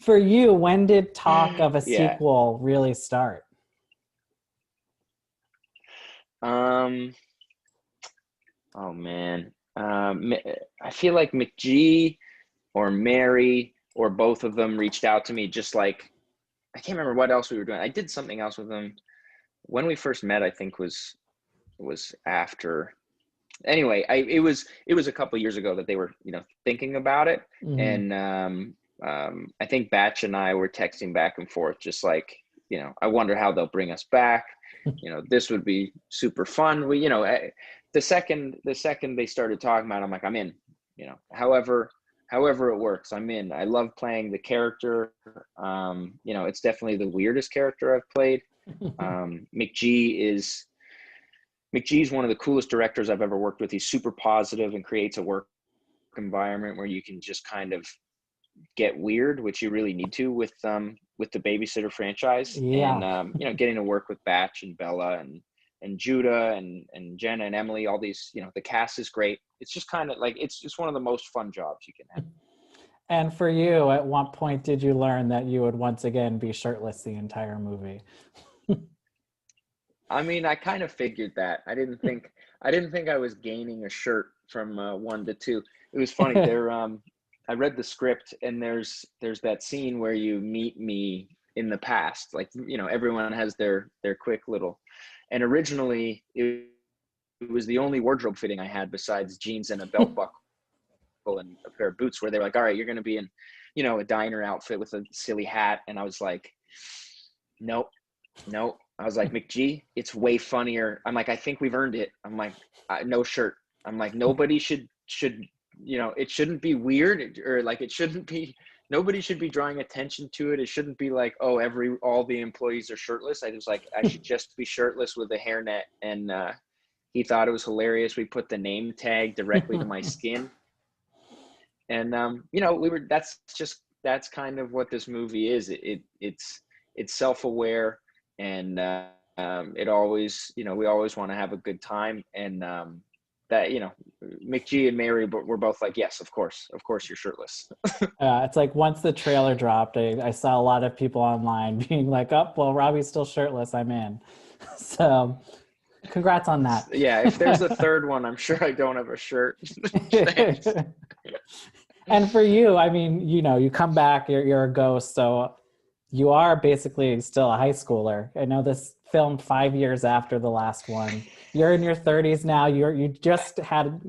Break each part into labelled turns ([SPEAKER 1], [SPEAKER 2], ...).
[SPEAKER 1] For you, when did talk of a
[SPEAKER 2] Yeah.
[SPEAKER 1] sequel really start?
[SPEAKER 2] Um, oh man. I feel like McGee or Mary or both of them reached out to me just like I can't remember what else we were doing. I did something else with them. When we first met, I think was after. Anyway, it was a couple years ago that they were, thinking about it.
[SPEAKER 1] Hmm.
[SPEAKER 2] And I think Batch and I were texting back and forth, just like, I wonder how they'll bring us back. This would be super fun. The second they started talking about it, I'm like, I'm in. However it works, I'm in. I love playing the character. It's definitely the weirdest character I've played. Um, McGee is McGee's one of the coolest directors I've ever worked with. He's super positive and creates a work environment where you can just kind of get weird, which you really need to with the Babysitter franchise. And
[SPEAKER 1] Yeah.
[SPEAKER 2] getting to work with Batch and Bella and Judah and Jenna and Emily, all these, the cast is great. It's just kind of like it's just one of the most fun jobs you can have.
[SPEAKER 1] And for you, at what point did you learn that you would once again be shirtless the entire movie?
[SPEAKER 2] I mean, I kind of figured that. I didn't think I was gaining a shirt from one to two. It was funny. I read the script, and there's that scene where you meet me in the past. Like, everyone has their quick little. And originally, it was the only wardrobe fitting I had besides jeans and a belt buckle and a pair of boots. Where they were like, "All right, you're going to be in, a diner outfit with a silly hat," and I was like, "Nope." No, I was like, McGee, it's way funnier. I'm like, I think we've earned it. I'm like, no shirt. I'm like, nobody should, it shouldn't be weird or like it shouldn't be. Nobody should be drawing attention to it. It shouldn't be like, oh, all the employees are shirtless. I was like, I should just be shirtless with a hairnet. And he thought it was hilarious. We put the name tag directly to my skin, and we were. That's kind of what this movie is. It's self-aware, and it always, we always want to have a good time. And that, McGee and Mary were both like, yes, of course you're shirtless.
[SPEAKER 1] It's like once the trailer dropped, I saw a lot of people online being like, oh, well, Robbie's still shirtless. I'm in. So congrats on that.
[SPEAKER 2] Yeah, if there's a third one, I'm sure I don't have a shirt. Thanks.
[SPEAKER 1] And for you, I mean, you come back, you're a ghost, so you are basically still a high schooler. I know this filmed 5 years after the last one. You're in your 30s now. You just had,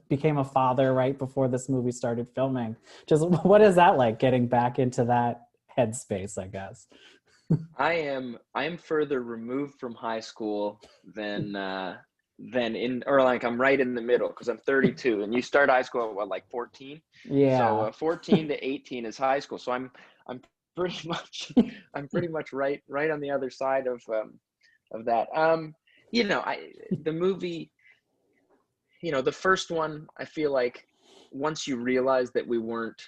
[SPEAKER 1] became a father right before this movie started filming. Just what is that like, getting back into that headspace, I guess?
[SPEAKER 2] I am further removed from high school than in, or like I'm right in the middle because I'm 32, and you start high school at what, like 14. So
[SPEAKER 1] Yeah.
[SPEAKER 2] 14 to 18 is high school. So I'm pretty much I'm pretty much right on the other side of that. The movie, the first one, I feel like once you realize that we weren't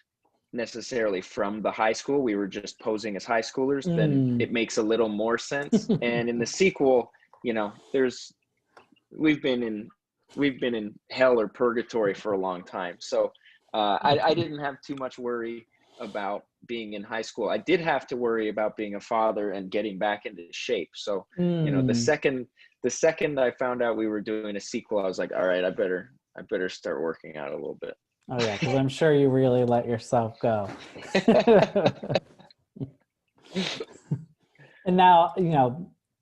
[SPEAKER 2] necessarily from the high school, we were just posing as high schoolers, then
[SPEAKER 1] Mm.
[SPEAKER 2] it makes a little more sense. And in the sequel, there's we've been in hell or purgatory for a long time. So I didn't have too much worry about being in high school. I did have to worry about being a father and getting back into shape. So, the
[SPEAKER 1] Mm.
[SPEAKER 2] second I found out we were doing a sequel, I was like, all right, I better start working out a little bit.
[SPEAKER 1] Oh yeah, because I'm sure you really let yourself go. And now,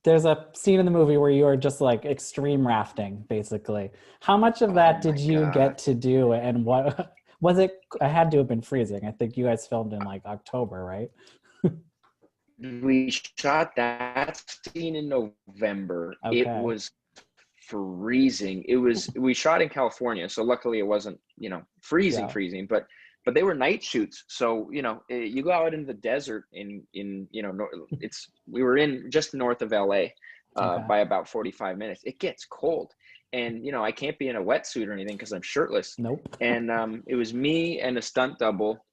[SPEAKER 1] there's a scene in the movie where you are just like extreme rafting, basically. How much of
[SPEAKER 2] Oh
[SPEAKER 1] that
[SPEAKER 2] my
[SPEAKER 1] did you
[SPEAKER 2] God.
[SPEAKER 1] get to do, and what was it? I had to have been freezing. I think you guys filmed in like October, right?
[SPEAKER 2] We shot that scene in November. It
[SPEAKER 1] Okay.
[SPEAKER 2] was freezing. We shot in California, so luckily it wasn't, freezing,
[SPEAKER 1] Yeah.
[SPEAKER 2] freezing, but they were night shoots. So, you go out into the desert we were in just north of LA
[SPEAKER 1] Okay.
[SPEAKER 2] by about 45 minutes. It gets cold, and, I can't be in a wetsuit or anything because I'm shirtless.
[SPEAKER 1] Nope.
[SPEAKER 2] And it was me and a stunt double,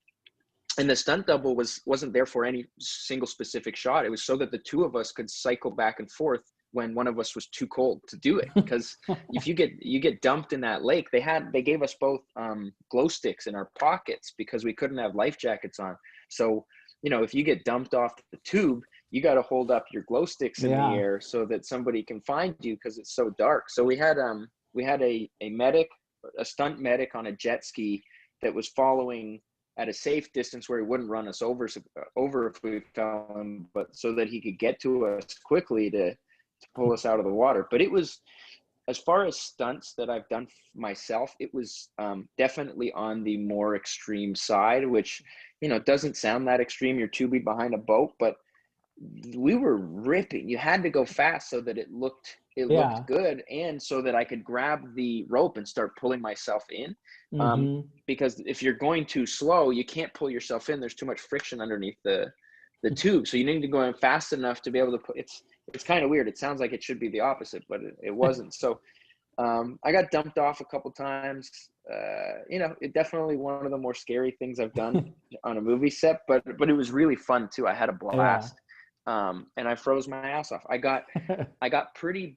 [SPEAKER 2] and the stunt double wasn't there for any single specific shot. It was so that the two of us could cycle back and forth when one of us was too cold to do it. Because if you get dumped in that lake, they gave us both glow sticks in our pockets because we couldn't have life jackets on. So if you get dumped off the tube, you got to hold up your glow sticks in the air so that somebody can find you because it's so dark. So we had a medic, a stunt medic on a jet ski that was following at a safe distance where he wouldn't run us over if we fell in, but so that he could get to us quickly to pull us out of the water. But it was, as far as stunts that I've done myself, it was definitely on the more extreme side, which, doesn't sound that extreme. You're tubing behind a boat, but we were ripping. You had to go fast so that it looked good, and so that I could grab the rope and start pulling myself in. Because if you're going too slow, you can't pull yourself in. There's too much friction underneath the tube. So you need to go in fast enough to be able to put it's kind of weird. It sounds like it should be the opposite, but it wasn't. So I got dumped off a couple times. It definitely one of the more scary things I've done on a movie set, but it was really fun too. I had a blast. And I froze my ass off. I got pretty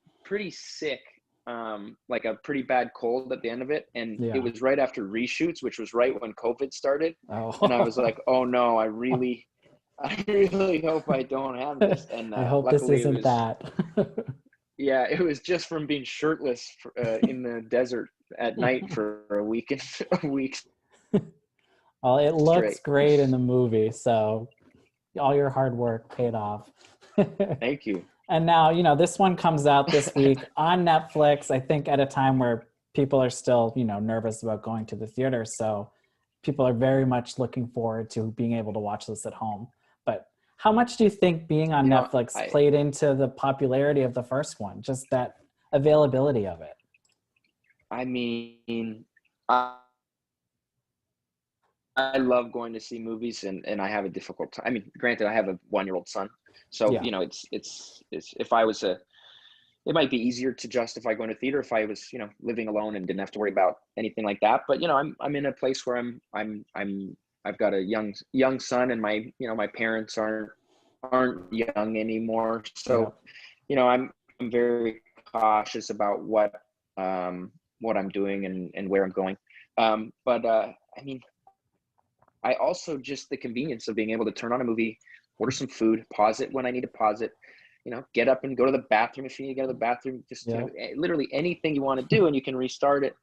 [SPEAKER 2] sick, like a pretty bad cold at the end of it. And it was right after reshoots, which was right when COVID started. And I was like, oh no, I really hope I don't have this. And
[SPEAKER 1] I hope this isn't that.
[SPEAKER 2] Yeah, it was just from being shirtless in the desert at night for a week.
[SPEAKER 1] Well, it looks great in the movie, so all your hard work paid off.
[SPEAKER 2] Thank you.
[SPEAKER 1] And now, this one comes out this week on Netflix, I think at a time where people are still, nervous about going to the theater. So people are very much looking forward to being able to watch this at home. But how much do you think being on Netflix played into the popularity of the first one? Just that availability of it?
[SPEAKER 2] I mean, I love going to see movies, and I have a difficult time. I mean, granted, I have a 1-year-old son, so it's if I was it might be easier to justify going to theater if I was living alone and didn't have to worry about anything like that. But I'm in a place where I've got a young son, and my my parents aren't young anymore, so I'm very cautious about what I'm doing and where I'm going. But I mean, I also just the convenience of being able to turn on a movie, order some food, pause it when I need to pause it, get up and go to the bathroom if you need to go to the bathroom, just literally anything you want to do, and you can restart it.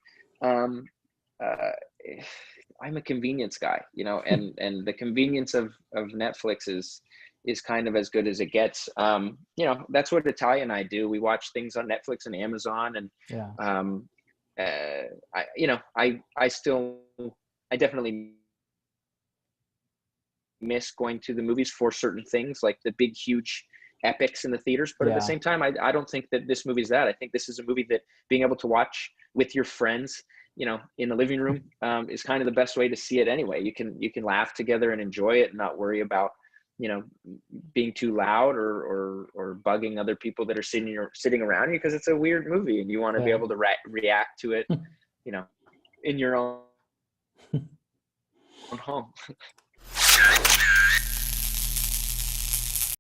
[SPEAKER 2] I'm a convenience guy, and the convenience of Netflix is kind of as good as it gets. That's what Natalia and I do. We watch things on Netflix and Amazon, and I definitely miss going to the movies for certain things, like the big, huge epics in the theaters. But at the same time, I don't think that this movie is that. I think this is a movie that being able to watch with your friends, in the living room, is kind of the best way to see it anyway. You can laugh together and enjoy it and not worry about, being too loud or bugging other people that are sitting around you, because it's a weird movie and you want to be able to react to it, in your own home.